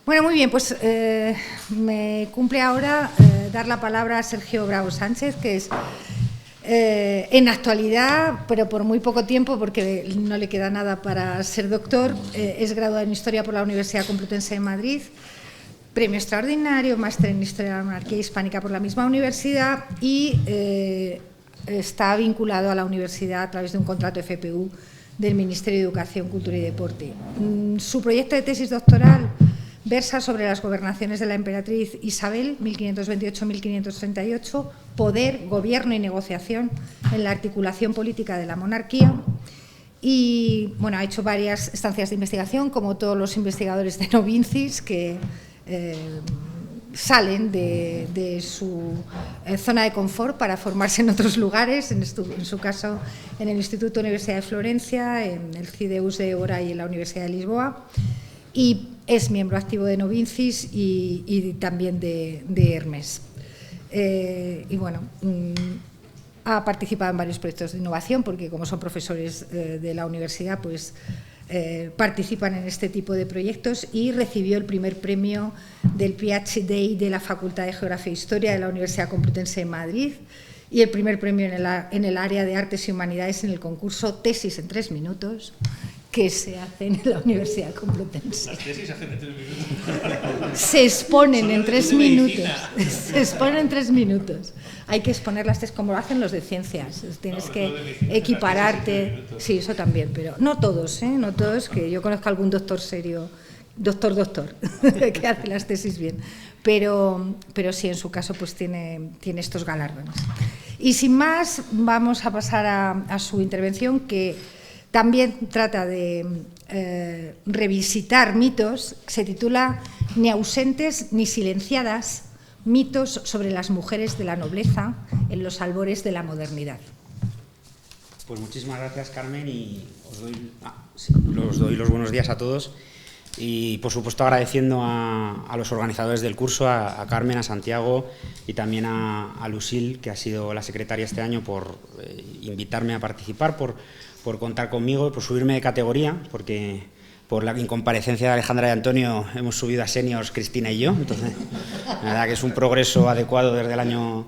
Bueno, muy bien, pues me cumple ahora dar la palabra a Sergio Bravo Sánchez, que es en actualidad, pero por muy poco tiempo, porque no le queda nada para ser doctor, es graduado en Historia por la Universidad Complutense de Madrid, premio extraordinario, máster en Historia de la Monarquía Hispánica por la misma universidad y está vinculado a la universidad a través de un contrato FPU del Ministerio de Educación, Cultura y Deporte. Su proyecto de tesis doctoral versa sobre las gobernaciones de la emperatriz Isabel, 1528-1538, poder, gobierno y negociación en la articulación política de la monarquía. Y bueno, ha hecho varias estancias de investigación, como todos los investigadores de Novincis, que salen de su zona de confort para formarse en otros lugares, en su caso en el Instituto Universidad de Florencia, en el CIDEUS de Évora y en la Universidad de Lisboa, y es miembro activo de Novincis y también de Hermes. Y bueno, ha participado en varios proyectos de innovación, porque como son profesores de la universidad, pues participan en este tipo de proyectos, y recibió el primer premio del PhD de la Facultad de Geografía e Historia de la Universidad Complutense de Madrid y el primer premio en el área de Artes y Humanidades en el concurso Tesis en 3 minutos que se hacen en la Universidad Complutense. Las tesis se hacen en 3 minutos. Se exponen en 3 minutos. Se exponen en 3 minutos. Hay que exponer las tesis como lo hacen los de ciencias. Tienes que equipararte. Sí, eso también, pero no todos, no todos, que yo conozco algún doctor serio, doctor, que hace las tesis bien. Pero sí, en su caso, pues tiene estos galardones. Y sin más, vamos a pasar a su intervención, que también trata de revisitar mitos. Se titula Ni ausentes ni silenciadas, mitos sobre las mujeres de la nobleza en los albores de la modernidad. Pues muchísimas gracias, Carmen, y os doy los buenos días a todos. Y, por supuesto, agradeciendo a los organizadores del curso, a Carmen, a Santiago y también a Lucille, que ha sido la secretaria este año, por invitarme a participar, por contar conmigo, por subirme de categoría, porque por la incomparecencia de Alejandra y Antonio hemos subido a seniors Cristina y yo. Entonces, la verdad que es un progreso adecuado desde el año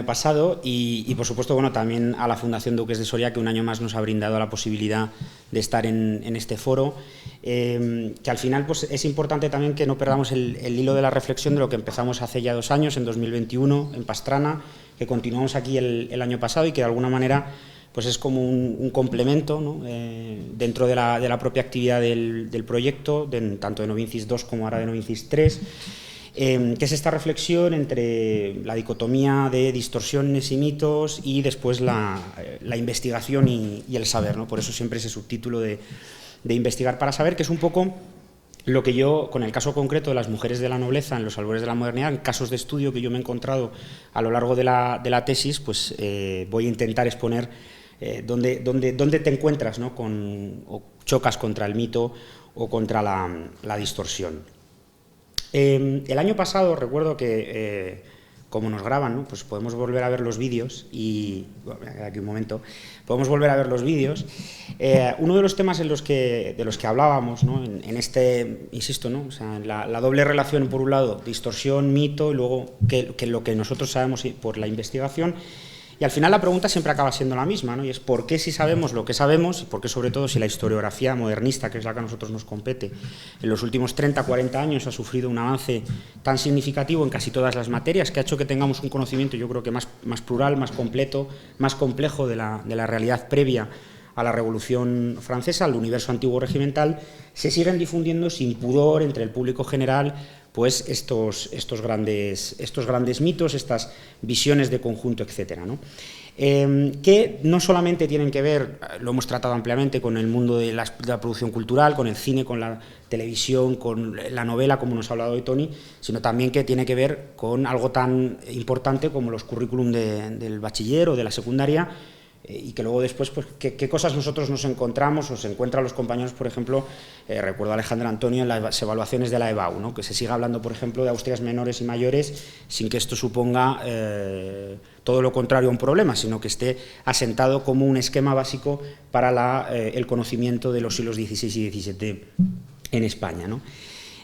pasado y, por supuesto, bueno, también a la Fundación Duques de Soria, que un año más nos ha brindado la posibilidad de estar en este foro, que al final pues, es importante también que no perdamos el hilo de la reflexión de lo que empezamos hace ya 2 años, en 2021, en Pastrana, que continuamos aquí el año pasado y que de alguna manera pues es como un complemento, ¿no? Dentro de la propia actividad del proyecto, tanto de Novincis 2 como ahora de Novincis 3, que es esta reflexión entre la dicotomía de distorsiones y mitos y después la investigación y el saber, ¿no? Por eso siempre ese subtítulo de investigar para saber, que es un poco lo que yo, con el caso concreto de las mujeres de la nobleza en los albores de la modernidad, en casos de estudio que yo me he encontrado a lo largo de la tesis, pues voy a intentar exponer dónde te encuentras, ¿no? O chocas contra el mito o contra la distorsión. El año pasado recuerdo que, como nos graban, ¿no? Pues podemos volver a ver los vídeos y, bueno, aquí un momento, podemos volver a ver los vídeos. Uno de los temas de los que hablábamos, ¿no? en este, insisto, ¿no? O sea, la doble relación, por un lado, distorsión, mito, y luego que lo que nosotros sabemos por la investigación. Y al final la pregunta siempre acaba siendo la misma, ¿no? Y es ¿por qué si sabemos lo que sabemos? Y por qué, sobre todo, si la historiografía modernista, que es la que a nosotros nos compete, en los últimos 30, 40 años ha sufrido un avance tan significativo en casi todas las materias, que ha hecho que tengamos un conocimiento, yo creo que más plural, más completo, más complejo de la realidad previa a la Revolución Francesa, al universo antiguo regimental, se siguen difundiendo sin pudor entre el público general pues estos grandes mitos, estas visiones de conjunto, etcétera, ¿no? Que no solamente tienen que ver, lo hemos tratado ampliamente, con el mundo de la producción cultural, con el cine, con la televisión, con la novela, como nos ha hablado hoy Tony, sino también que tiene que ver con algo tan importante como los currículum del bachiller o de la secundaria, y que luego después, pues, qué cosas nosotros nos encontramos o se encuentran los compañeros, por ejemplo, recuerdo a Alejandra Antonio en las evaluaciones de la EBAU, ¿no? Que se siga hablando, por ejemplo, de Austrias menores y mayores sin que esto suponga todo lo contrario a un problema, sino que esté asentado como un esquema básico para el conocimiento de los siglos XVI y XVII en España, ¿no?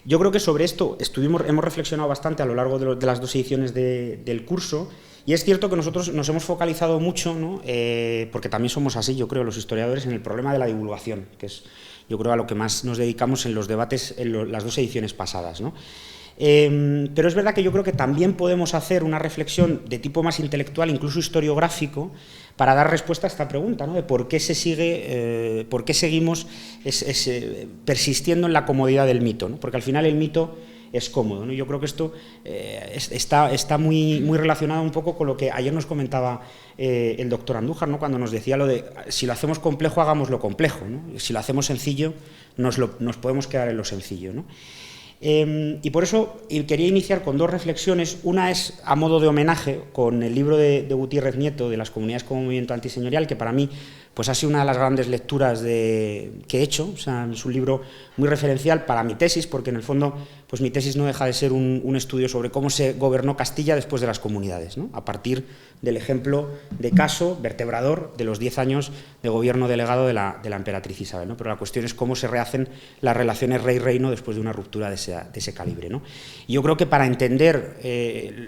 Yo creo que sobre esto hemos reflexionado bastante a lo largo de las 2 ediciones del curso, y es cierto que nosotros nos hemos focalizado mucho, ¿no? Porque también somos así, yo creo, los historiadores, en el problema de la divulgación, que es, yo creo, a lo que más nos dedicamos en los debates en las 2 ediciones pasadas, ¿no? Pero es verdad que yo creo que también podemos hacer una reflexión de tipo más intelectual, incluso historiográfico, para dar respuesta a esta pregunta, ¿no? De por qué seguimos persistiendo en la comodidad del mito, ¿no? Porque al final el mito es cómodo, ¿no? Yo creo que esto está muy relacionado un poco con lo que ayer nos comentaba el doctor Andújar, ¿no? Cuando nos decía lo de si lo hacemos complejo, hagámoslo complejo, ¿no? Si lo hacemos sencillo, nos podemos quedar en lo sencillo, ¿no? Y por eso quería iniciar con 2 reflexiones. Una es a modo de homenaje con el libro de Gutiérrez Nieto, de las comunidades como movimiento antiseñorial, que para mí pues ha sido una de las grandes lecturas que he hecho. O sea, es un libro muy referencial para mi tesis, porque en el fondo pues mi tesis no deja de ser un estudio sobre cómo se gobernó Castilla después de las comunidades, ¿no? A partir del ejemplo de caso vertebrador de los 10 años de gobierno delegado de la emperatriz Isabel, ¿no? Pero la cuestión es cómo se rehacen las relaciones rey-reino después de una ruptura de ese calibre, ¿no? Y yo creo que para entender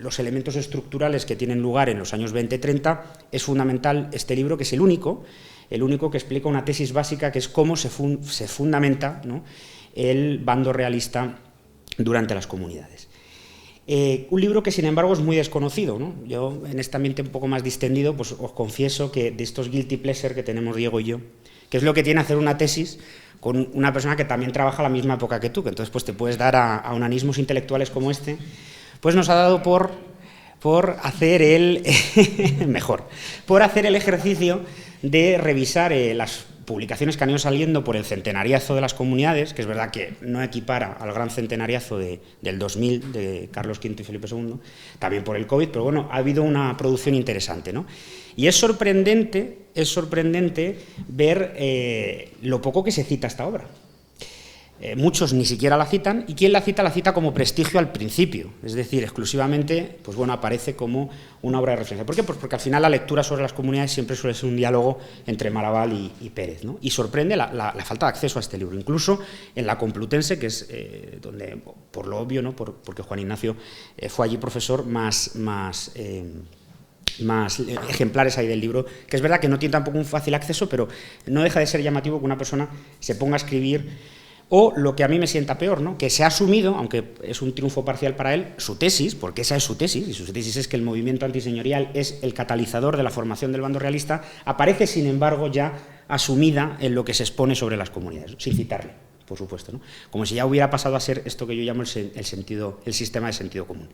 los elementos estructurales que tienen lugar en los años 20-30 es fundamental este libro, que es el único que explica una tesis básica, que es cómo se fundamenta, ¿no?, el bando realista durante las comunidades. Un libro que, sin embargo, es muy desconocido, ¿no? Yo, en este ambiente un poco más distendido, pues os confieso que de estos guilty pleasure que tenemos Diego y yo, que es lo que tiene hacer una tesis con una persona que también trabaja a la misma época que tú, que entonces pues te puedes dar a unanismos intelectuales como este, pues nos ha dado por hacer el ejercicio de revisar las publicaciones que han ido saliendo por el centenariazo de las comunidades, que es verdad que no equipara al gran centenariazo del 2000 de Carlos V y Felipe II, también por el COVID, pero bueno, ha habido una producción interesante, ¿no? Y es sorprendente ver lo poco que se cita esta obra. Muchos ni siquiera la citan, y quien la cita como prestigio al principio, es decir, exclusivamente, pues bueno, aparece como una obra de referencia. ¿Por qué? Pues porque al final la lectura sobre las comunidades siempre suele ser un diálogo entre Maraval y Pérez, ¿no? Y sorprende la falta de acceso a este libro, incluso en la Complutense, que es donde, por lo obvio, ¿no?, porque Juan Ignacio fue allí profesor, más ejemplares hay del libro, que es verdad que no tiene tampoco un fácil acceso, pero no deja de ser llamativo que una persona se ponga a escribir. O lo que a mí me sienta peor, ¿no?, que se ha asumido, aunque es un triunfo parcial para él, su tesis, porque esa es su tesis, y su tesis es que el movimiento antiseñorial es el catalizador de la formación del bando realista, aparece, sin embargo, ya asumida en lo que se expone sobre las comunidades, sin citarle, por supuesto, ¿no?, como si ya hubiera pasado a ser esto que yo llamo el sistema de sentido común.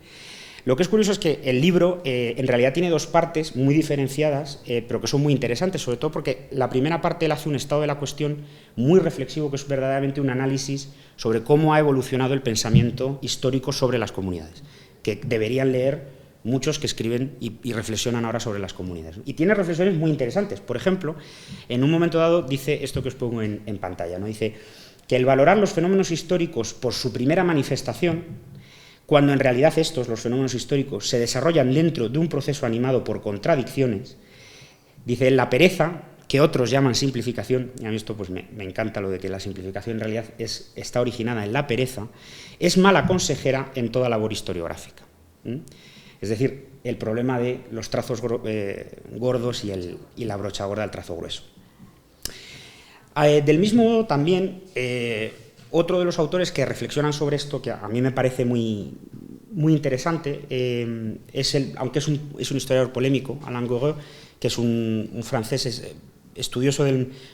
Lo que es curioso es que el libro en realidad tiene 2 partes muy diferenciadas, pero que son muy interesantes, sobre todo porque la primera parte él hace un estado de la cuestión muy reflexivo, que es verdaderamente un análisis sobre cómo ha evolucionado el pensamiento histórico sobre las comunidades, que deberían leer muchos que escriben y reflexionan ahora sobre las comunidades. Y tiene reflexiones muy interesantes. Por ejemplo, en un momento dado dice esto que os pongo en pantalla, ¿no? Dice que el valorar los fenómenos históricos por su primera manifestación, cuando en realidad los fenómenos históricos, se desarrollan dentro de un proceso animado por contradicciones, dice, la pereza, que otros llaman simplificación, y a mí esto pues me encanta lo de que la simplificación en realidad está originada en la pereza, es mala consejera en toda labor historiográfica. Es decir, el problema de los trazos gordos y la brocha gorda del trazo grueso. Del mismo modo también, otro de los autores que reflexionan sobre esto, que a mí me parece muy interesante, aunque es un historiador polémico, Alain Goguet, que es un francés estudioso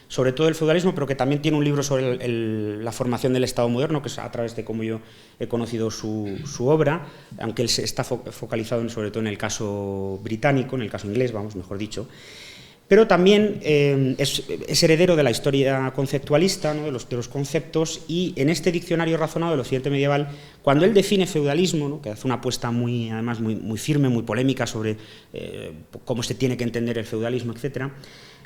sobre todo del feudalismo, pero que también tiene un libro sobre la formación del Estado moderno, que es a través de cómo yo he conocido su obra, aunque él está focalizado sobre todo en el caso británico, en el caso inglés, mejor dicho. Pero también es heredero de la historia conceptualista, ¿no?, de los conceptos, y en este diccionario razonado del occidente medieval, cuando él define feudalismo, ¿no?, que hace una apuesta además muy firme, muy polémica sobre cómo se tiene que entender el feudalismo, etcétera,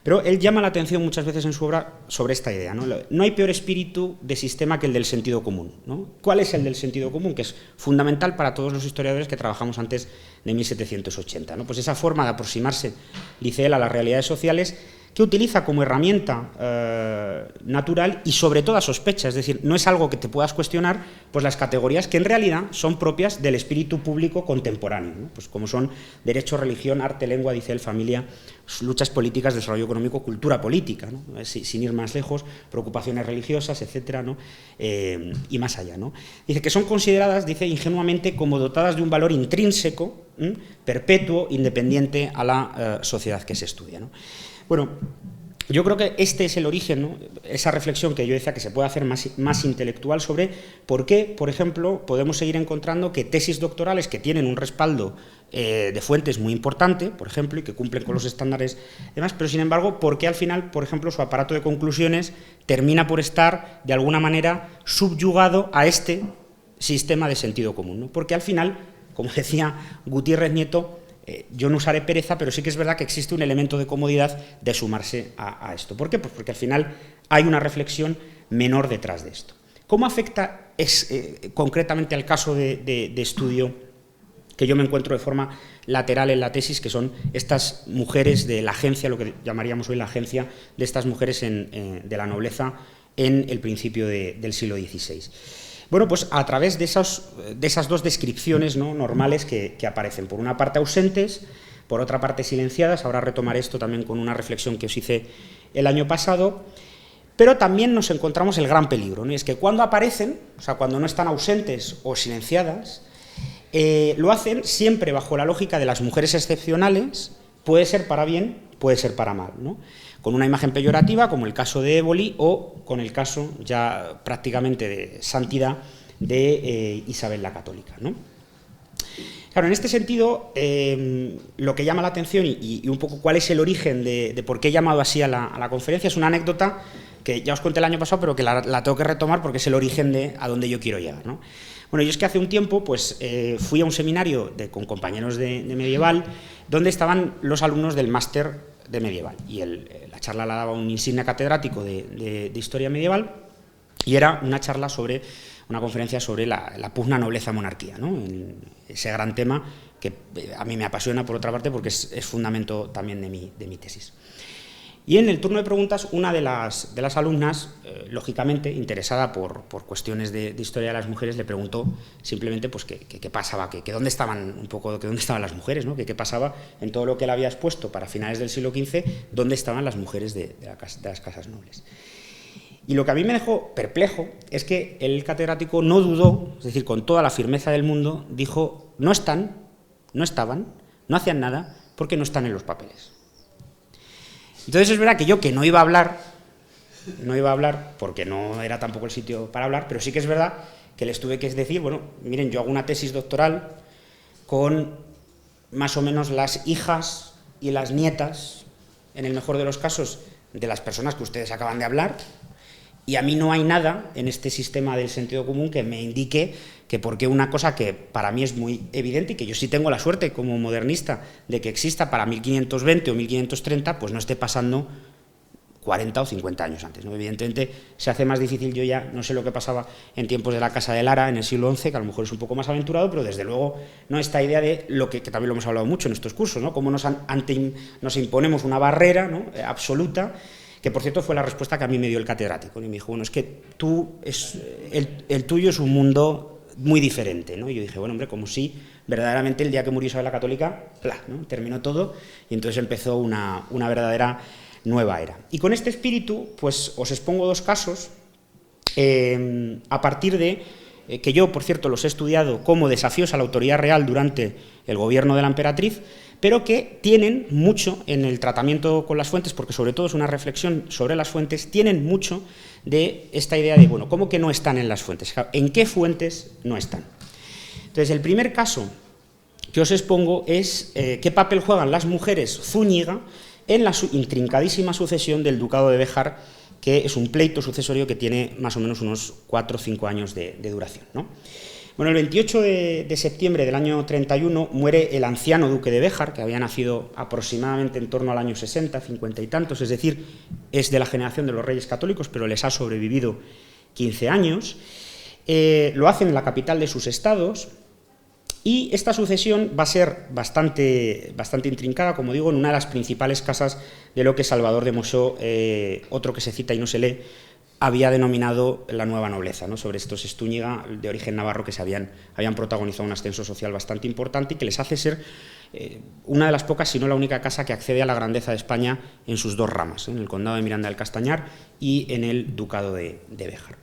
pero él llama la atención muchas veces en su obra sobre esta idea, ¿no? No hay peor espíritu de sistema que el del sentido común, ¿no? ¿Cuál es el del sentido común? Que es fundamental para todos los historiadores que trabajamos antes de 1780, ¿no? Pues esa forma de aproximarse, dice él, a las realidades sociales que utiliza como herramienta natural y sobre toda sospecha, es decir, no es algo que te puedas cuestionar, pues las categorías que en realidad son propias del espíritu público contemporáneo, ¿no? Pues como son derecho, religión, arte, lengua, dice él, familia, luchas políticas, desarrollo económico, cultura política, ¿no? Sin ir más lejos, preocupaciones religiosas, etcétera, ¿no? Y más allá, ¿no? Dice que son consideradas, dice ingenuamente, como dotadas de un valor intrínseco, perpetuo, independiente a la sociedad que se estudia, ¿no? Bueno, yo creo que este es el origen, ¿no? Esa reflexión que yo decía que se puede hacer más intelectual sobre por qué, por ejemplo, podemos seguir encontrando que tesis doctorales que tienen un respaldo de fuentes muy importante, por ejemplo, y que cumplen con los estándares y demás, pero sin embargo, por qué al final, por ejemplo, su aparato de conclusiones termina por estar, de alguna manera, subyugado a este sistema de sentido común, ¿no? Porque al final, como decía Gutiérrez Nieto, yo no usaré pereza, pero sí que es verdad que existe un elemento de comodidad de sumarse a esto. ¿Por qué? Pues porque al final hay una reflexión menor detrás de esto. ¿Cómo afecta concretamente al caso de estudio que yo me encuentro de forma lateral en la tesis, que son estas mujeres de la agencia, lo que llamaríamos hoy la agencia de estas mujeres de la nobleza en el principio del siglo XVI? Bueno, pues a través de esas dos descripciones, ¿no?, normales que aparecen, por una parte ausentes, por otra parte silenciadas. Ahora retomaré esto también con una reflexión que os hice el año pasado, pero también nos encontramos el gran peligro, ¿no? Y es que cuando aparecen, o sea, cuando no están ausentes o silenciadas, lo hacen siempre bajo la lógica de las mujeres excepcionales, puede ser para bien, puede ser para mal, ¿no? Con una imagen peyorativa, como el caso de Éboli, o con el caso ya prácticamente de santidad de Isabel la Católica, ¿no? Claro, en este sentido, lo que llama la atención y un poco cuál es el origen de por qué he llamado así a la conferencia es una anécdota que ya os conté el año pasado, pero que la tengo que retomar porque es el origen de a dónde yo quiero llegar, ¿no? Bueno, yo es que hace un tiempo pues, fui a un seminario con compañeros de medieval donde estaban los alumnos del máster de medieval, y la charla la daba un insigne catedrático de historia medieval, y era una conferencia sobre la pugna nobleza-monarquía, ¿no? Ese gran tema que a mí me apasiona, por otra parte, porque es fundamento también de mi tesis. Y en el turno de preguntas, una de las alumnas, lógicamente interesada por cuestiones de historia de las mujeres, le preguntó simplemente pues, qué pasaba, que dónde estaban un poco, que dónde estaban las mujeres, ¿no? Que qué pasaba en todo lo que él había expuesto para finales del siglo XV, dónde estaban las mujeres de las casas nobles. Y lo que a mí me dejó perplejo es que el catedrático no dudó, es decir, con toda la firmeza del mundo, dijo: no estaban, no hacían nada, porque no están en los papeles. Entonces es verdad que yo, que no iba a hablar porque no era tampoco el sitio para hablar, pero sí que es verdad que les tuve que decir, bueno, miren, yo hago una tesis doctoral con más o menos las hijas y las nietas, en el mejor de los casos, de las personas que ustedes acaban de hablar, y a mí no hay nada en este sistema del sentido común que me indique que por qué una cosa que para mí es muy evidente y que yo sí tengo la suerte como modernista de que exista para 1520 o 1530, pues no esté pasando 40 o 50 años antes, ¿no? Evidentemente se hace más difícil. Yo ya no sé lo que pasaba en tiempos de la Casa de Lara en el siglo XI, que a lo mejor es un poco más aventurado, pero desde luego no esta idea de lo que también lo hemos hablado mucho en estos cursos, ¿no? Cómo nos imponemos una barrera, ¿no?, absoluta, que por cierto fue la respuesta que a mí me dio el catedrático, ¿no? Y me dijo, bueno, es que el tuyo es un mundo muy diferente, ¿no? Y yo dije, bueno, hombre, como si verdaderamente el día que murió Isabel la Católica, ¿no?, terminó todo, y entonces empezó una verdadera nueva era. Y con este espíritu, pues os expongo dos casos, a partir de que yo, por cierto, los he estudiado como desafíos a la autoridad real durante el gobierno de la emperatriz, pero que tienen mucho en el tratamiento con las fuentes, porque sobre todo es una reflexión sobre las fuentes, tienen mucho de esta idea de, bueno, ¿cómo que no están en las fuentes? ¿En qué fuentes no están? Entonces, el primer caso que os expongo es qué papel juegan las mujeres Zúñiga en la intrincadísima sucesión del ducado de Béjar, que es un pleito sucesorio que tiene más o menos unos 4 o 5 años de duración, ¿no? Bueno, el 28 de septiembre del año 31 muere el anciano duque de Béjar, que había nacido aproximadamente en torno al año 60, 50 y tantos, es decir, es de la generación de los reyes católicos, pero les ha sobrevivido 15 años. Lo hacen en la capital de sus estados Y esta sucesión va a ser bastante intrincada, como digo, en una de las principales casas de lo que Salvador de Mosó, otro que se cita y no se lee, había denominado la nueva nobleza, ¿no? Sobre estos Estúñiga, de origen navarro, que habían protagonizado un ascenso social bastante importante y que les hace ser una de las pocas, si no la única casa que accede a la grandeza de España en sus dos ramas, en el condado de Miranda del Castañar y en el ducado de Béjar.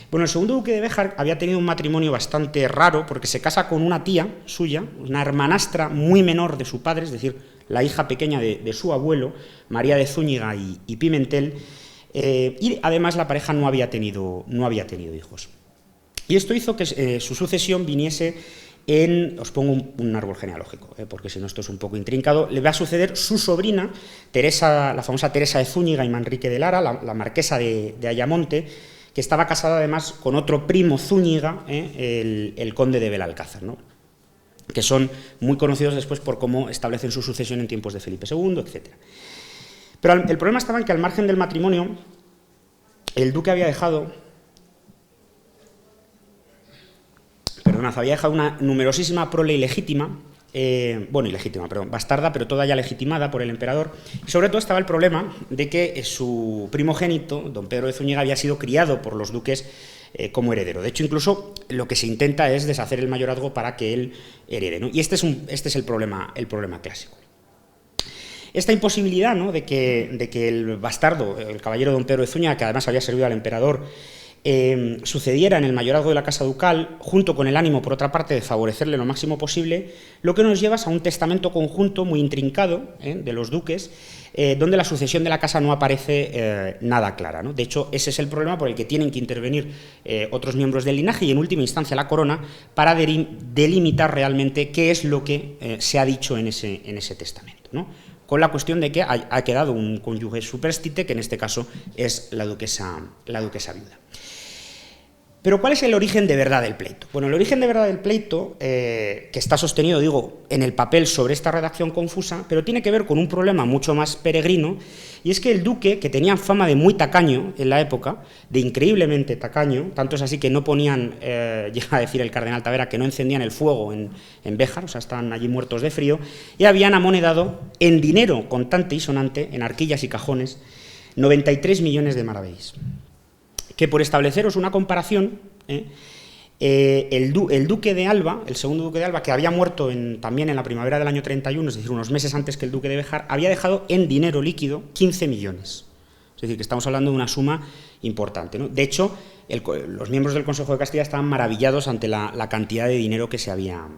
Bueno, el segundo duque de Béjar había tenido un matrimonio bastante raro porque se casa con una tía suya, una hermanastra muy menor de su padre, es decir, la hija pequeña de su abuelo, María de Zúñiga y Pimentel, y además la pareja no había tenido hijos. Y esto hizo que su sucesión viniese os pongo un árbol genealógico, porque si no esto es un poco intrincado, le va a suceder su sobrina, Teresa, la famosa Teresa de Zúñiga y Manrique de Lara, la marquesa de Ayamonte, que estaba casada además con otro primo Zúñiga, el conde de Belalcázar, ¿no? Que son muy conocidos después por cómo establecen su sucesión en tiempos de Felipe II, etc. Pero el problema estaba en que al margen del matrimonio, el duque había dejado una numerosísima prole ilegítima, bastarda, pero toda ya legitimada por el emperador, y sobre todo estaba el problema de que su primogénito, don Pedro de Zúñiga, había sido criado por los duques como heredero. De hecho, incluso lo que se intenta es deshacer el mayorazgo para que él herede, ¿no? Y este es el problema clásico. Esta imposibilidad, ¿no?, de que el bastardo, el caballero don Pedro de Zúñiga, que además había servido al emperador, sucediera en el mayorazgo de la Casa Ducal, junto con el ánimo, por otra parte, de favorecerle lo máximo posible, lo que nos lleva a un testamento conjunto muy intrincado de los duques, donde la sucesión de la casa no aparece nada clara, ¿no? De hecho, ese es el problema por el que tienen que intervenir otros miembros del linaje y, en última instancia, la corona, para delimitar realmente qué es lo que se ha dicho en ese testamento, ¿no? Con la cuestión de que ha quedado un cónyuge superstite, que en este caso es la duquesa viuda. Pero ¿cuál es el origen de verdad del pleito? Bueno, el origen de verdad del pleito, que está sostenido, digo, en el papel sobre esta redacción confusa, pero tiene que ver con un problema mucho más peregrino, y es que el duque, que tenía fama de muy tacaño en la época, de increíblemente tacaño, tanto es así que no ponían, llega a decir el cardenal Tavera, que no encendían el fuego en Béjar, o sea, estaban allí muertos de frío, y habían amonedado en dinero contante y sonante, en arquillas y cajones, 93 millones de maravedís. Que, por estableceros una comparación, el duque de Alba, el segundo duque de Alba, que había muerto también en la primavera del año 31, es decir, unos meses antes que el duque de Béjar, había dejado en dinero líquido 15 millones. Es decir, que estamos hablando de una suma importante, ¿no? De hecho, los miembros del Consejo de Castilla estaban maravillados ante la cantidad de dinero que se había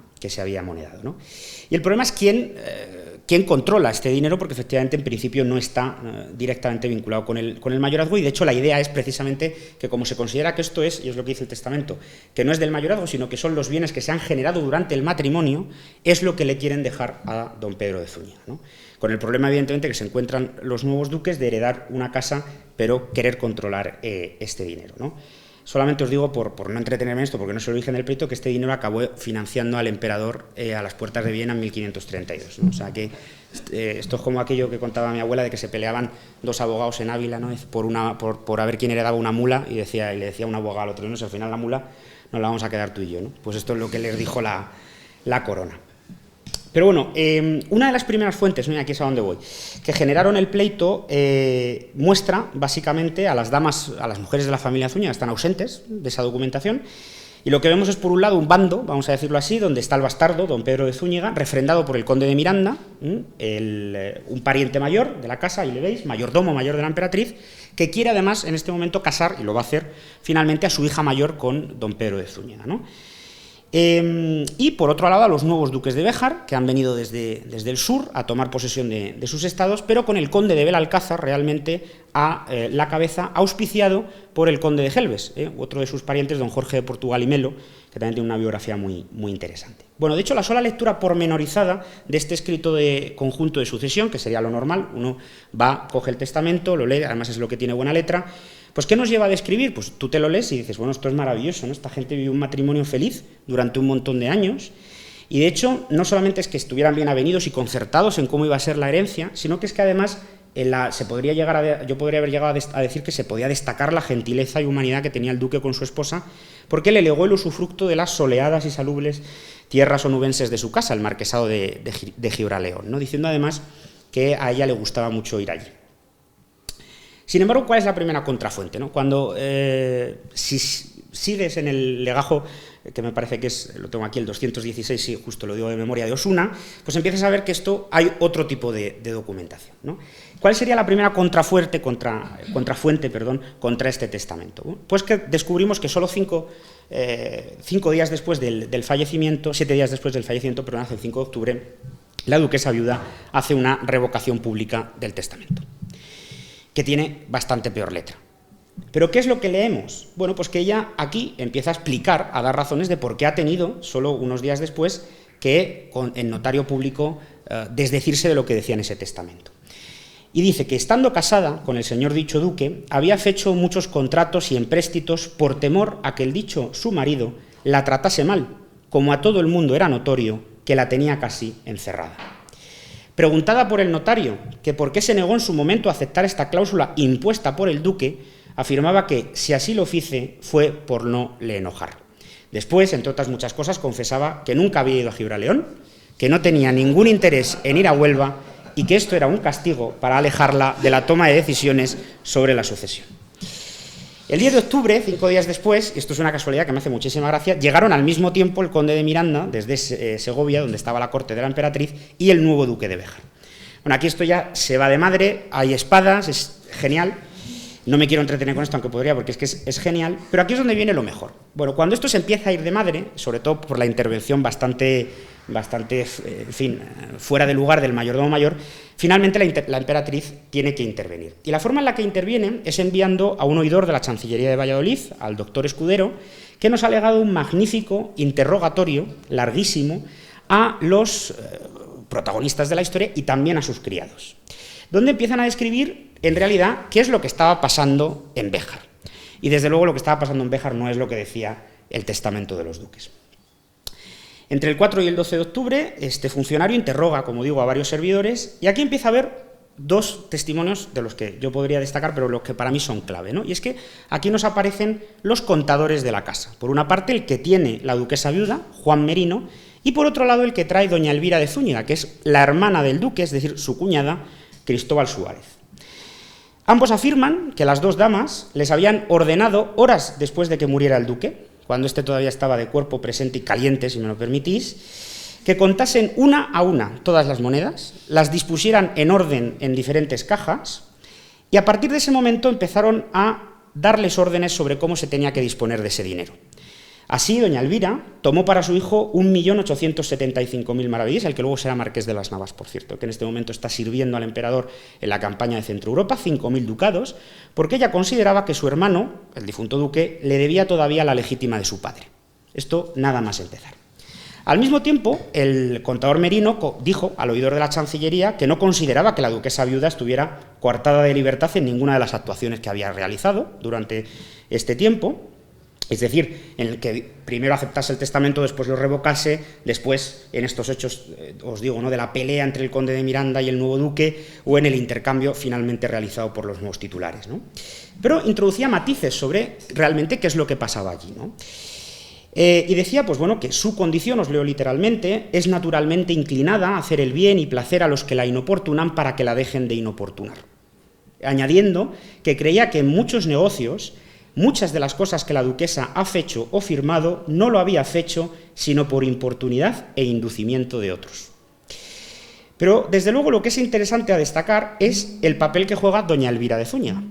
amonedado, ¿no? Y el problema es quién controla este dinero, porque efectivamente en principio no está directamente vinculado con el mayorazgo, y de hecho la idea es precisamente que, como se considera que esto es, y es lo que dice el testamento, que no es del mayorazgo, sino que son los bienes que se han generado durante el matrimonio, es lo que le quieren dejar a don Pedro de Zúñiga, ¿no? Con el problema, evidentemente, que se encuentran los nuevos duques de heredar una casa, pero querer controlar este dinero, ¿no? Solamente os digo, por no entretenerme en esto, porque no es el origen del pleito, que este dinero acabó financiando al emperador a las puertas de Viena en 1532, ¿no? O sea que esto es como aquello que contaba mi abuela, de que se peleaban dos abogados en Ávila, ¿no?, por a ver quién heredaba una mula, y le decía un abogado al otro, no sé, al final la mula nos la vamos a quedar tú y yo, ¿no? Pues esto es lo que les dijo la corona. Pero bueno, una de las primeras fuentes, aquí es a donde voy, que generaron el pleito, muestra básicamente a las damas, a las mujeres de la familia Zúñiga, están ausentes de esa documentación, y lo que vemos es, por un lado, un bando, vamos a decirlo así, donde está el bastardo, don Pedro de Zúñiga, refrendado por el conde de Miranda, un pariente mayor de la casa, ahí le veis, mayordomo mayor de la emperatriz, que quiere además en este momento casar, y lo va a hacer finalmente, a su hija mayor con don Pedro de Zúñiga, ¿no? Y por otro lado, a los nuevos duques de Béjar, que han venido desde el sur a tomar posesión de sus estados, pero con el conde de Belalcázar realmente a la cabeza, auspiciado por el conde de Gelbes, otro de sus parientes, don Jorge de Portugal y Melo, que también tiene una biografía muy interesante. Bueno, de hecho, la sola lectura pormenorizada de este escrito de conjunto de sucesión, que sería lo normal, uno va, coge el testamento, lo lee, además es lo que tiene buena letra. Pues, ¿qué nos lleva a describir? Pues tú te lo lees y dices, bueno, esto es maravilloso, ¿no? Esta gente vivió un matrimonio feliz durante un montón de años, y de hecho, no solamente es que estuvieran bien avenidos y concertados en cómo iba a ser la herencia, sino que es que además yo podría haber llegado a decir que se podía destacar la gentileza y humanidad que tenía el duque con su esposa, porque le legó el usufructo de las soleadas y salubles tierras onubenses de su casa, el marquesado de Gibraleón, ¿no? Diciendo además que a ella le gustaba mucho ir allí. Sin embargo, ¿cuál es la primera contrafuente, ¿no? Cuando si sigues en el legajo, que me parece que es, lo tengo aquí, el 216, sí, justo lo digo de memoria, de Osuna, pues empiezas a ver que esto hay otro tipo de documentación, ¿no? ¿Cuál sería la primera contrafuente contra este testamento? Pues que descubrimos que solo 7 días después del fallecimiento, perdón, hace el 5 de octubre, la duquesa viuda hace una revocación pública del testamento, que tiene bastante peor letra. ¿Pero qué es lo que leemos? Bueno, pues que ella aquí empieza a explicar, a dar razones de por qué ha tenido, solo unos días después, que en notario público desdecirse de lo que decía en ese testamento. Y dice que estando casada con el señor dicho duque, había fecho muchos contratos y empréstitos por temor a que el dicho su marido la tratase mal, como a todo el mundo era notorio que la tenía casi encerrada. Preguntada por el notario que por qué se negó en su momento a aceptar esta cláusula impuesta por el duque, afirmaba que, si así lo hice, fue por no le enojar. Después, entre otras muchas cosas, confesaba que nunca había ido a Gibraleón, que no tenía ningún interés en ir a Huelva y que esto era un castigo para alejarla de la toma de decisiones sobre la sucesión. El 10 de octubre, 5 días después, y esto es una casualidad que me hace muchísima gracia, llegaron al mismo tiempo el conde de Miranda, desde Segovia, donde estaba la corte de la emperatriz, y el nuevo duque de Béjar. Bueno, aquí esto ya se va de madre, hay espadas, es genial. No me quiero entretener con esto, aunque podría, porque es que es genial, pero aquí es donde viene lo mejor. Bueno, cuando esto se empieza a ir de madre, sobre todo por la intervención bastante en fin, fuera de lugar del mayordomo mayor, finalmente la emperatriz tiene que intervenir. Y la forma en la que interviene es enviando a un oidor de la Chancillería de Valladolid, al doctor Escudero, que nos ha legado un magnífico interrogatorio, larguísimo, a los protagonistas de la historia y también a sus criados, donde empiezan a describir, en realidad, qué es lo que estaba pasando en Béjar. Y desde luego lo que estaba pasando en Béjar no es lo que decía el testamento de los duques. Entre el 4 y el 12 de octubre, este funcionario interroga, como digo, a varios servidores, y aquí empieza a haber 2 testimonios de los que yo podría destacar, pero los que para mí son clave, ¿no? Y es que aquí nos aparecen los contadores de la casa. Por una parte, el que tiene la duquesa viuda, Juan Merino, y por otro lado, el que trae doña Elvira de Zúñiga, que es la hermana del duque, es decir, su cuñada, Cristóbal Suárez. Ambos afirman que las 2 damas les habían ordenado, horas después de que muriera el duque, cuando éste todavía estaba de cuerpo presente y caliente, si me lo permitís, que contasen una a una todas las monedas, las dispusieran en orden en diferentes cajas, y a partir de ese momento empezaron a darles órdenes sobre cómo se tenía que disponer de ese dinero. Así, doña Elvira tomó para su hijo 1.875.000 maravedís, el que luego será marqués de las Navas, por cierto, que en este momento está sirviendo al emperador en la campaña de Centro Europa, 5.000 ducados, porque ella consideraba que su hermano, el difunto duque, le debía todavía la legítima de su padre. Esto nada más empezar. Al mismo tiempo, el contador Merino dijo al oidor de la Chancillería que no consideraba que la duquesa viuda estuviera coartada de libertad en ninguna de las actuaciones que había realizado durante este tiempo. Es decir, en el que primero aceptase el testamento, después lo revocase, después en estos hechos, os digo, ¿no?, de la pelea entre el conde de Miranda y el nuevo duque, o en el intercambio finalmente realizado por los nuevos titulares, ¿no? Pero introducía matices sobre realmente qué es lo que pasaba allí, ¿no? Y decía, pues bueno, que su condición, os leo literalmente, es naturalmente inclinada a hacer el bien y placer a los que la inoportunan para que la dejen de inoportunar. Añadiendo que creía que en muchos negocios muchas de las cosas que la duquesa ha fecho o firmado no lo había fecho sino por importunidad e inducimiento de otros. Pero, desde luego, lo que es interesante a destacar es el papel que juega doña Elvira de Zúñiga.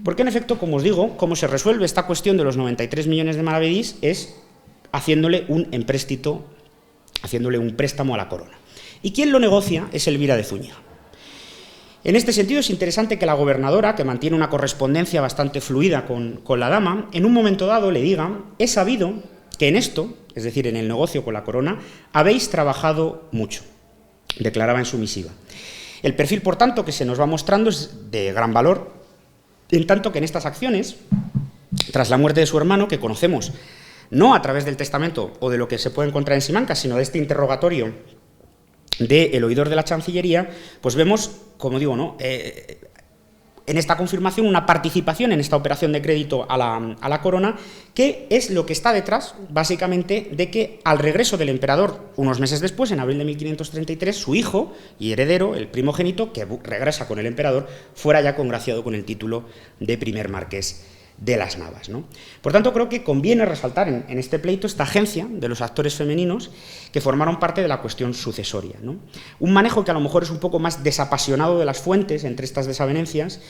Porque, en efecto, como os digo, cómo se resuelve esta cuestión de los 93 millones de maravedís es haciéndole un empréstito, haciéndole un préstamo a la corona. Y quien lo negocia es Elvira de Zúñiga. En este sentido, es interesante que la gobernadora, que mantiene una correspondencia bastante fluida con la dama, en un momento dado le diga: he sabido que en esto, es decir, en el negocio con la corona, habéis trabajado mucho, declaraba en su misiva. El perfil, por tanto, que se nos va mostrando es de gran valor, en tanto que en estas acciones, tras la muerte de su hermano, que conocemos no a través del testamento o de lo que se puede encontrar en Simancas, sino de este interrogatorio del oidor de la Chancillería, pues vemos, como digo, ¿no?, en esta confirmación una participación en esta operación de crédito a la corona, que es lo que está detrás, básicamente, de que al regreso del emperador, unos meses después, en abril de 1533, su hijo y heredero, el primogénito, que regresa con el emperador, fuera ya congraciado con el título de primer marqués de las Navas, ¿no? Por tanto, creo que conviene resaltar en este pleito esta agencia de los actores femeninos que formaron parte de la cuestión sucesoria, ¿no? Un manejo que a lo mejor es un poco más desapasionado de las fuentes entre estas desavenencias,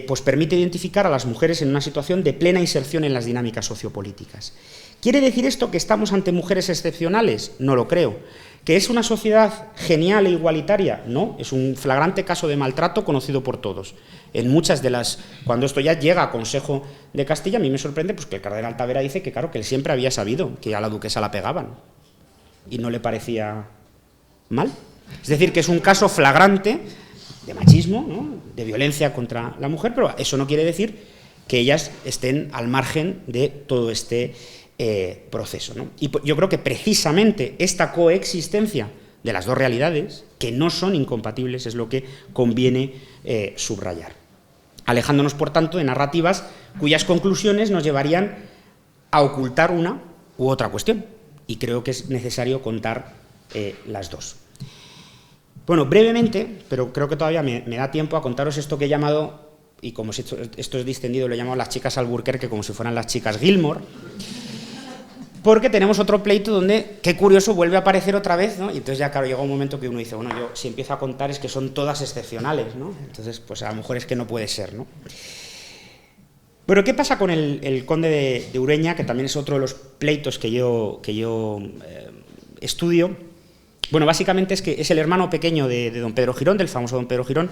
pues permite identificar a las mujeres en una situación de plena inserción en las dinámicas sociopolíticas. ¿Quiere decir esto que estamos ante mujeres excepcionales? No lo creo. ¿Que es una sociedad genial e igualitaria? No, es un flagrante caso de maltrato conocido por todos. En muchas de las... Cuando esto ya llega a Consejo de Castilla, a mí me sorprende pues, que el cardenal Tavera dice que, claro, que él siempre había sabido que a la duquesa la pegaban y no le parecía mal. Es decir, que es un caso flagrante de machismo, ¿no?, de violencia contra la mujer, pero eso no quiere decir que ellas estén al margen de todo este proceso, ¿no? Y yo creo que precisamente esta coexistencia de las dos realidades, que no son incompatibles, es lo que conviene subrayar, alejándonos, por tanto, de narrativas cuyas conclusiones nos llevarían a ocultar una u otra cuestión, y creo que es necesario contar las dos. Bueno, brevemente, pero creo que todavía me da tiempo a contaros esto que he llamado, y como esto es distendido, lo he llamado las chicas Alburquerque, como si fueran las chicas Gilmore, porque tenemos otro pleito donde, qué curioso, vuelve a aparecer otra vez, ¿no? Y entonces ya, claro, llega un momento que uno dice, bueno, yo si empiezo a contar es que son todas excepcionales, ¿no? Entonces, pues a lo mejor es que no puede ser, ¿no? Bueno, ¿qué pasa con el conde de Ureña, que también es otro de los pleitos que yo estudio? Bueno, básicamente es que es el hermano pequeño de don Pedro Girón, del famoso don Pedro Girón,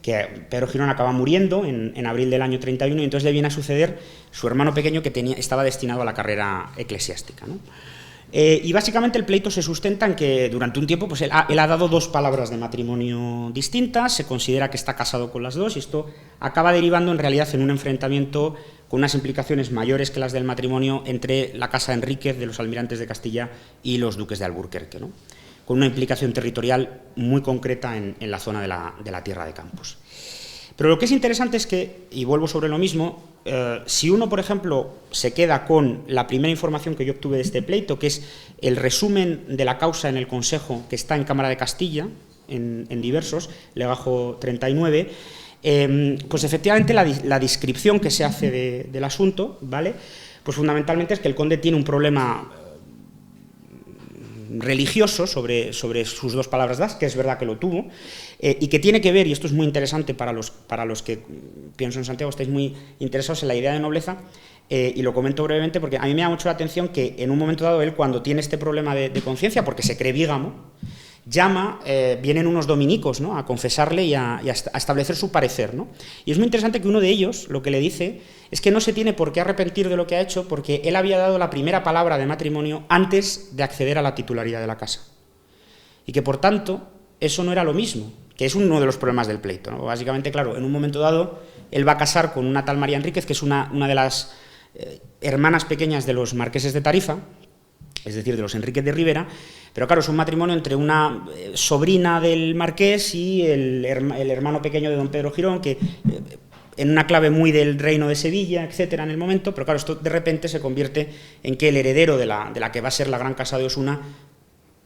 que Pedro Girón acaba muriendo en abril del año 31, y entonces le viene a suceder su hermano pequeño que estaba destinado a la carrera eclesiástica, ¿no? Y básicamente el pleito se sustenta en que durante un tiempo pues él ha dado dos palabras de matrimonio distintas, se considera que está casado con las dos, y esto acaba derivando en realidad en un enfrentamiento con unas implicaciones mayores que las del matrimonio entre la casa Enríquez de los almirantes de Castilla y los duques de Alburquerque, ¿no?, con una implicación territorial muy concreta en la zona de la tierra de Campos. Pero lo que es interesante es que, y vuelvo sobre lo mismo, si uno, por ejemplo, se queda con la primera información que yo obtuve de este pleito, que es el resumen de la causa en el Consejo, que está en Cámara de Castilla, en diversos, legajo 39, pues efectivamente la descripción que se hace del asunto, ¿vale?, pues fundamentalmente es que el conde tiene un problema religioso sobre sus dos palabras dadas, que es verdad que lo tuvo, y que tiene que ver, y esto es muy interesante para los que, pienso en Santiago, estáis muy interesados en la idea de nobleza, y lo comento brevemente porque a mí me da mucho la atención que en un momento dado él, cuando tiene este problema de conciencia, porque se cree bígamo, vienen unos dominicos, ¿no?, a confesarle y a establecer su parecer, ¿no? Y es muy interesante que uno de ellos lo que le dice es que no se tiene por qué arrepentir de lo que ha hecho, porque él había dado la primera palabra de matrimonio antes de acceder a la titularidad de la casa, y que por tanto eso no era lo mismo, que es uno de los problemas del pleito, ¿no? Básicamente, claro, en un momento dado él va a casar con una tal María Enríquez, que es una de las hermanas pequeñas de los marqueses de Tarifa, es decir, de los Enríquez de Rivera, pero claro, es un matrimonio entre una sobrina del marqués y el hermano pequeño de don Pedro Girón, que en una clave muy del reino de Sevilla, etcétera, en el momento, pero claro, esto de repente se convierte en que el heredero de la que va a ser la gran casa de Osuna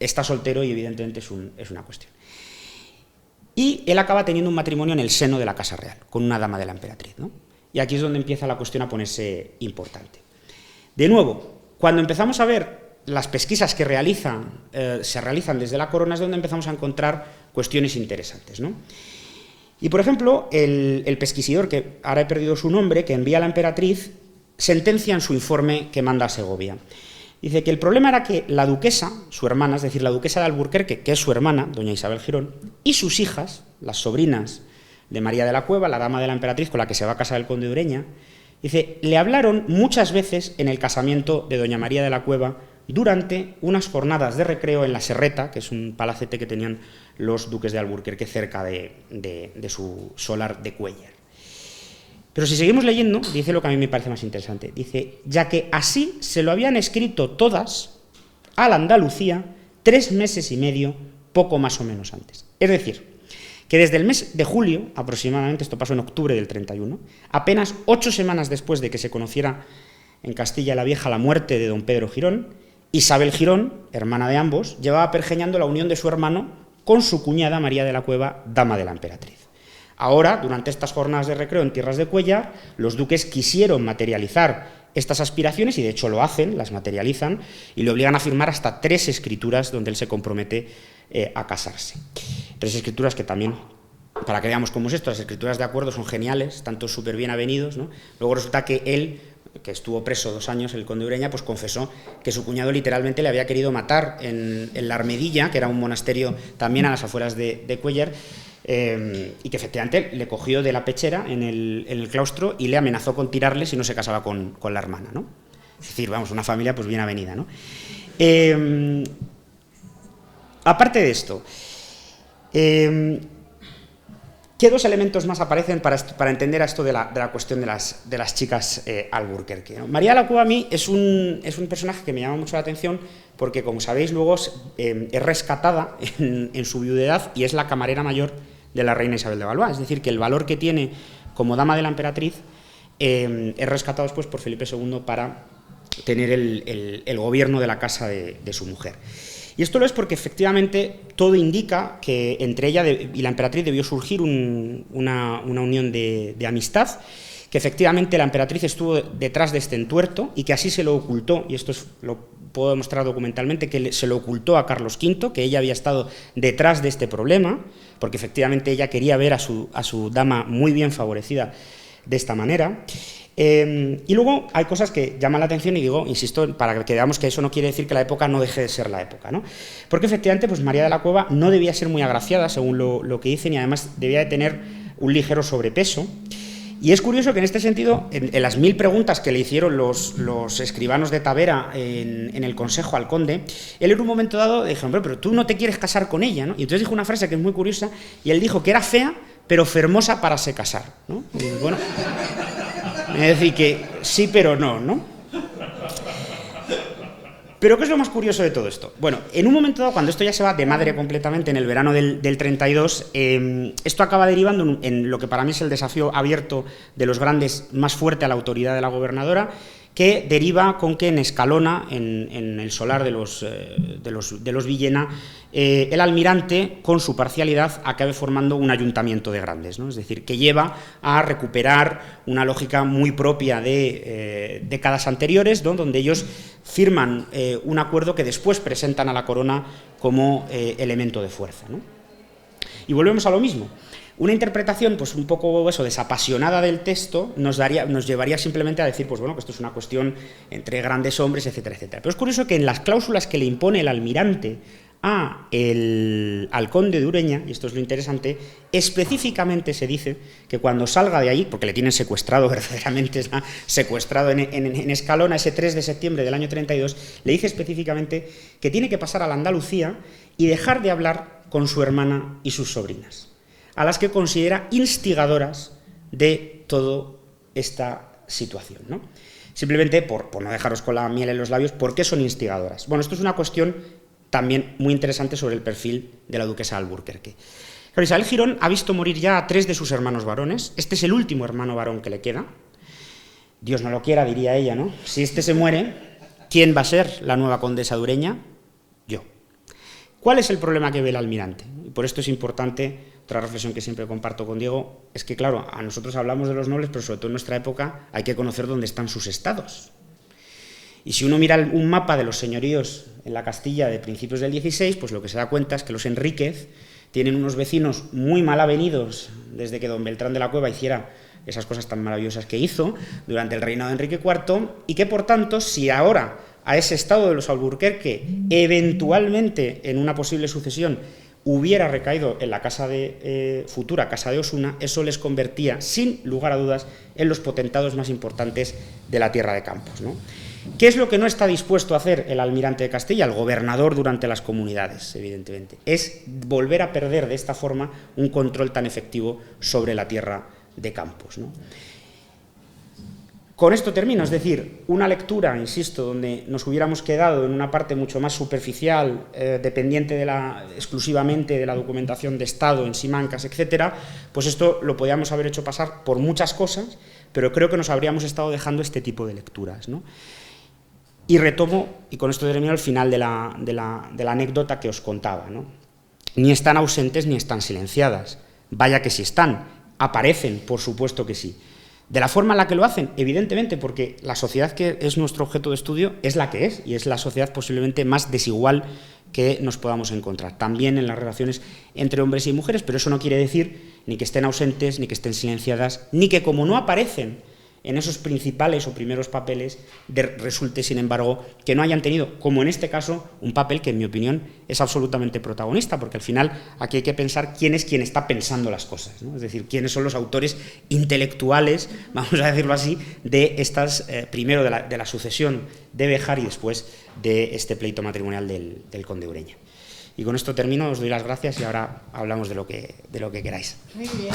está soltero, y evidentemente es una cuestión. Y él acaba teniendo un matrimonio en el seno de la Casa Real, con una dama de la emperatriz, ¿no? Y aquí es donde empieza la cuestión a ponerse importante. De nuevo, cuando empezamos a ver las pesquisas que se realizan desde la corona, es donde empezamos a encontrar cuestiones interesantes, ¿no? Y, por ejemplo, el pesquisidor, que ahora he perdido su nombre, que envía a la emperatriz, sentencia en su informe que manda a Segovia. Dice que el problema era que la duquesa, su hermana, es decir, la duquesa de Alburquerque, que es su hermana, doña Isabel Girón, y sus hijas, las sobrinas de María de la Cueva, la dama de la emperatriz con la que se va a casar el conde de Ureña, dice, le hablaron muchas veces en el casamiento de doña María de la Cueva durante unas jornadas de recreo en la Serreta, que es un palacete que tenían los duques de Alburquerque cerca de su solar de Cuéllar. Pero si seguimos leyendo, dice lo que a mí me parece más interesante. Dice, ya que así se lo habían escrito todas a la Andalucía 3 meses y medio, poco más o menos antes. Es decir, que desde el mes de julio, aproximadamente, esto pasó en octubre del 31, apenas 8 semanas después de que se conociera en Castilla la Vieja la muerte de don Pedro Girón, Isabel Girón, hermana de ambos, llevaba pergeñando la unión de su hermano con su cuñada María de la Cueva, dama de la emperatriz. Ahora, durante estas jornadas de recreo en tierras de Cuéllar, los duques quisieron materializar estas aspiraciones, y de hecho lo hacen, las materializan, y le obligan a firmar hasta 3 escrituras donde él se compromete a casarse. 3 escrituras que también, para que veamos cómo es esto, las escrituras de acuerdo son geniales, tanto súper bien avenidos, ¿no? Luego resulta que él, que estuvo preso 2 años, el conde de Ureña, pues confesó que su cuñado literalmente le había querido matar en la Armedilla, que era un monasterio también a las afueras de Cuéllar, y que efectivamente le cogió de la pechera en el claustro y le amenazó con tirarle si no se casaba con la hermana, ¿no? Es decir, vamos, una familia pues bien avenida, ¿no? Aparte de esto, ¿qué 2 elementos más aparecen para entender a esto de la cuestión de las chicas Alburquerque, ¿no? María de la Cueva a mí es un personaje que me llama mucho la atención porque, como sabéis, luego es rescatada en su viudedad y es la camarera mayor de la reina Isabel de Valois. Es decir, que el valor que tiene como dama de la emperatriz es rescatado después por Felipe II para tener el gobierno de la casa de su mujer. Y esto lo es porque efectivamente todo indica que entre ella y la emperatriz debió surgir una unión de amistad, que efectivamente la emperatriz estuvo detrás de este entuerto y que así se lo ocultó, y esto lo puedo demostrar documentalmente, que se lo ocultó a Carlos V, que ella había estado detrás de este problema, porque efectivamente ella quería ver a su dama muy bien favorecida de esta manera. Y luego hay cosas que llaman la atención y digo, insisto, para que veamos que eso no quiere decir que la época no deje de ser la época, ¿no? Porque efectivamente pues María de la Cueva no debía ser muy agraciada, según lo que dicen, y además debía de tener un ligero sobrepeso. Y es curioso que en este sentido, en las 1000 preguntas que le hicieron los escribanos de Tavera en el consejo al conde, él en un momento dado dijo, hombre, pero tú no te quieres casar con ella, ¿no? Y entonces dijo una frase que es muy curiosa, y él dijo que era fea, pero fermosa para se casar, ¿no? Y bueno, es decir, que sí, pero no, ¿no? Pero ¿qué es lo más curioso de todo esto? Bueno, en un momento dado, cuando esto ya se va de madre completamente en el verano del 32, esto acaba derivando en lo que para mí es el desafío abierto de los grandes más fuerte a la autoridad de la gobernadora, que deriva con que en Escalona, en el solar de los Villena, el almirante, con su parcialidad, acabe formando un ayuntamiento de grandes, ¿no? Es decir, que lleva a recuperar una lógica muy propia de décadas anteriores, ¿no? Donde ellos firman un acuerdo que después presentan a la corona como elemento de fuerza, ¿no? Y volvemos a lo mismo. Una interpretación, pues un poco eso, desapasionada del texto, nos llevaría simplemente a decir, pues bueno, que esto es una cuestión entre grandes hombres, etcétera, etcétera. Pero es curioso que en las cláusulas que le impone el almirante al conde de Ureña, y esto es lo interesante, específicamente se dice que cuando salga de ahí, porque le tienen secuestrado, verdaderamente está secuestrado en Escalona, ese 3 de septiembre del año 32, le dice específicamente que tiene que pasar a la Andalucía y dejar de hablar con su hermana y sus sobrinas, a las que considera instigadoras de toda esta situación, ¿no? Simplemente por no dejaros con la miel en los labios, ¿por qué son instigadoras? Bueno, esto es una cuestión también muy interesante sobre el perfil de la duquesa de Alburquerque. Pero Isabel Girón ha visto morir ya a 3 de sus hermanos varones. Este es el último hermano varón que le queda. Dios no lo quiera, diría ella, ¿no? Si este se muere, ¿quién va a ser la nueva condesa de Ureña? Yo. ¿Cuál es el problema que ve el almirante? Y por esto es importante, otra reflexión que siempre comparto con Diego, es que, claro, a nosotros hablamos de los nobles, pero sobre todo en nuestra época hay que conocer dónde están sus estados. Y si uno mira un mapa de los señoríos en la Castilla de principios del 16, pues lo que se da cuenta es que los Enríquez tienen unos vecinos muy mal avenidos desde que don Beltrán de la Cueva hiciera esas cosas tan maravillosas que hizo durante el reinado de Enrique IV, y que, por tanto, si ahora a ese estado de los Alburquerque, eventualmente en una posible sucesión, hubiera recaído en la futura casa de Osuna, eso les convertía, sin lugar a dudas, en los potentados más importantes de la tierra de Campos, ¿no? ¿Qué es lo que no está dispuesto a hacer el almirante de Castilla, el gobernador durante las comunidades, evidentemente? Es volver a perder de esta forma un control tan efectivo sobre la tierra de Campos, ¿no? Con esto termino, es decir, una lectura, insisto, donde nos hubiéramos quedado en una parte mucho más superficial, dependiente exclusivamente de la documentación de Estado en Simancas, etcétera, pues esto lo podíamos haber hecho pasar por muchas cosas, pero creo que nos habríamos estado dejando este tipo de lecturas, ¿no? Y retomo, y con esto termino, el final de la anécdota que os contaba, ¿no? Ni están ausentes ni están silenciadas. Vaya que sí están, aparecen, por supuesto que sí. De la forma en la que lo hacen, evidentemente, porque la sociedad que es nuestro objeto de estudio es la que es, y es la sociedad posiblemente más desigual que nos podamos encontrar, también en las relaciones entre hombres y mujeres, pero eso no quiere decir ni que estén ausentes, ni que estén silenciadas, ni que como no aparecen en esos principales o primeros papeles, resulte, sin embargo, que no hayan tenido, como en este caso, un papel que, en mi opinión, es absolutamente protagonista, porque al final aquí hay que pensar quién es quien está pensando las cosas, ¿no? Es decir, quiénes son los autores intelectuales, vamos a decirlo así, de estas, primero de la sucesión de Béjar y después de este pleito matrimonial del conde Ureña. Y con esto termino, os doy las gracias y ahora hablamos de lo que queráis. Muy bien.